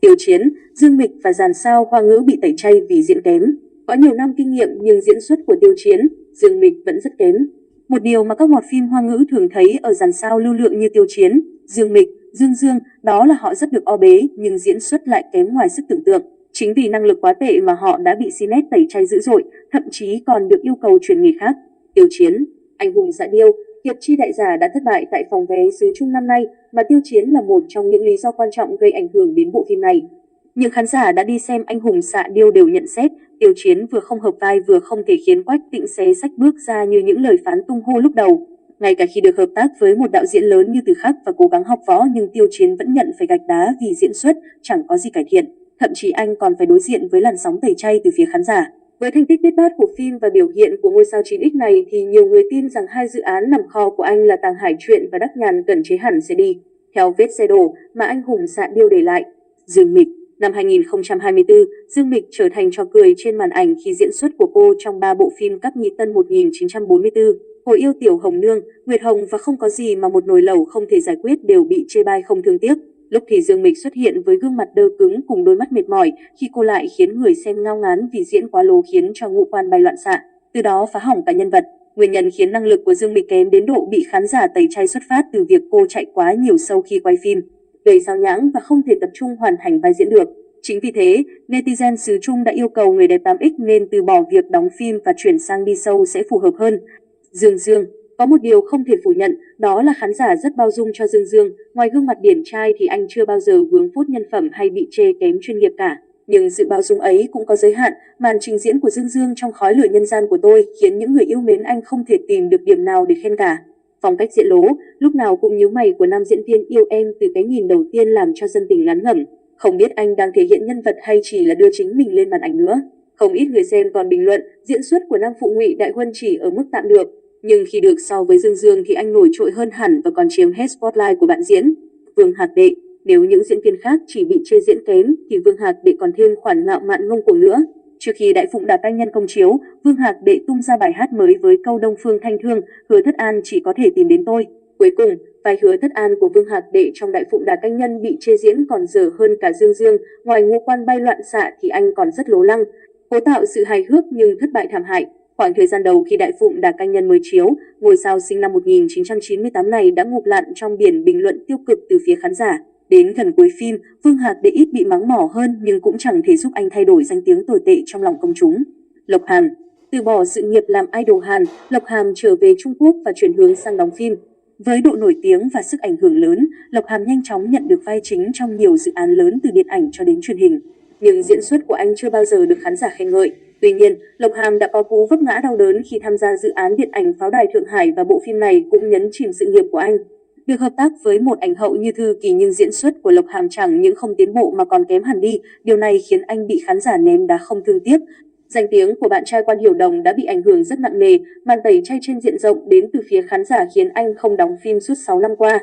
Tiêu Chiến, Dương Mịch và dàn sao Hoa ngữ bị tẩy chay vì diễn kém. Có nhiều năm kinh nghiệm nhưng diễn xuất của Tiêu Chiến, Dương Mịch vẫn rất kém. Một điều mà các mọt phim Hoa ngữ thường thấy ở dàn sao lưu lượng như Tiêu Chiến, Dương Mịch, Dương đó là họ rất được o bế nhưng diễn xuất lại kém ngoài sức tưởng tượng. Chính vì năng lực quá tệ mà họ đã bị Cnet tẩy chay dữ dội, thậm chí còn được yêu cầu chuyển nghề khác. Tiêu Chiến, anh hùng dạ điêu, hiệp chi đại giả đã thất bại tại phòng vé xứ Trung năm nay, mà Tiêu Chiến là một trong những lý do quan trọng gây ảnh hưởng đến bộ phim này. Những khán giả đã đi xem anh hùng dạ điêu đều nhận xét Tiêu Chiến vừa không hợp vai vừa không thể khiến Quách Tịnh xé sách bước ra như những lời phán tung hô lúc đầu. Ngay cả khi được hợp tác với một đạo diễn lớn như Từ Khắc và cố gắng học võ nhưng Tiêu Chiến vẫn nhận phải gạch đá vì diễn xuất chẳng có gì cải thiện. Thậm chí anh còn phải đối diện với làn sóng tẩy chay từ phía khán giả. Với thành tích biết bát của phim và biểu hiện của ngôi sao 9X này thì nhiều người tin rằng hai dự án nằm kho của anh là Tàng Hải Truyện và Đắc Nhàn Cẩn Chế hẳn sẽ đi theo vết xe đổ mà anh hùng dạ điêu để lại. Dương Mịch. Năm 2024, Dương Mịch trở thành trò cười trên màn ảnh khi diễn xuất của cô trong 3 bộ phim Cáp Nhĩ Tân 1944, Hồi yêu Tiểu Hồng Nương, Nguyệt Hồng và Không có gì mà một nồi lẩu không thể giải quyết đều bị chê bai không thương tiếc. Lúc thì Dương Mịch xuất hiện với gương mặt đơ cứng cùng đôi mắt mệt mỏi, khi cô lại khiến người xem ngao ngán vì diễn quá lố khiến cho ngũ quan bay loạn xạ, từ đó phá hỏng cả nhân vật. Nguyên nhân khiến năng lực của Dương Mịch kém đến độ bị khán giả tẩy chay xuất phát từ việc cô chạy quá nhiều show khi quay phim, gây sao nhãng và không thể tập trung hoàn thành vai diễn được. Chính vì thế, netizen xứ Trung đã yêu cầu người đẹp 8X nên từ bỏ việc đóng phim và chuyển sang đi show sẽ phù hợp hơn. Dương, có một điều không thể phủ nhận, đó là khán giả rất bao dung cho Dương. Ngoài gương mặt điển trai thì anh chưa bao giờ vướng phốt nhân phẩm hay bị chê kém chuyên nghiệp cả. Nhưng sự bao dung ấy cũng có giới hạn, màn trình diễn của Dương trong Khói lửa nhân gian của tôi khiến những người yêu mến anh không thể tìm được điểm nào để khen cả. Phong cách diễn lố, lúc nào cũng nhíu mày của nam diễn viên yêu em từ cái nhìn đầu tiên làm cho dân tình ngán ngẩm. Không biết anh đang thể hiện nhân vật hay chỉ là đưa chính mình lên màn ảnh nữa. Không ít người xem còn bình luận diễn xuất của nam phụ Ngụy Đại Huân chỉ ở mức tạm được. Nhưng khi được so với Dương thì anh nổi trội hơn hẳn và còn chiếm hết spotlight của bạn diễn. Vương Hạc Đệ. Nếu những diễn viên khác chỉ bị chê diễn kém thì Vương Hạc Đệ còn thêm khoản ngạo mạn ngông cuồng nữa. Trước khi Đại Phụng Đà Canh Nhân công chiếu, Vương Hạc Đệ tung ra bài hát mới với câu Đông Phương Thanh Thương, Hứa Thất An chỉ có thể tìm đến tôi. Cuối cùng, vai Hứa Thất An của Vương Hạc Đệ trong Đại Phụng Đà Canh Nhân bị chê diễn còn dở hơn cả Dương. Ngoài ngũ quan bay loạn xạ thì anh còn rất lố lăng, cố tạo sự hài hước nhưng thất bại thảm hại. Khoảng thời gian đầu khi Đại Phụng Đà Canh Nhân mới chiếu, ngôi sao sinh năm 1998 này đã ngụp lặn trong biển bình luận tiêu cực từ phía khán giả. Đến gần cuối phim, Vương Hạc Đệ ít bị mắng mỏ hơn nhưng cũng chẳng thể giúp anh thay đổi danh tiếng tồi tệ trong lòng công chúng. Lộc Hàm. Từ bỏ sự nghiệp làm idol Hàn, Lộc Hàm trở về Trung Quốc và chuyển hướng sang đóng phim. Với độ nổi tiếng và sức ảnh hưởng lớn, Lộc Hàm nhanh chóng nhận được vai chính trong nhiều dự án lớn từ điện ảnh cho đến truyền hình. Nhưng diễn xuất của anh chưa bao giờ được khán giả khen ngợi. Tuy nhiên, Lộc Hàm đã có cú vấp ngã đau đớn khi tham gia dự án điện ảnh Pháo đài Thượng Hải và bộ phim này cũng nhấn chìm sự nghiệp của anh. Được hợp tác với một ảnh hậu như Thư Kỳ nhưng diễn xuất của Lộc Hàm chẳng những không tiến bộ mà còn kém hẳn đi, điều này khiến anh bị khán giả ném đá không thương tiếc. Danh tiếng của bạn trai Quan Hiểu Đồng đã bị ảnh hưởng rất nặng nề, màn tẩy chay trên diện rộng đến từ phía khán giả khiến anh không đóng phim suốt 6 năm qua.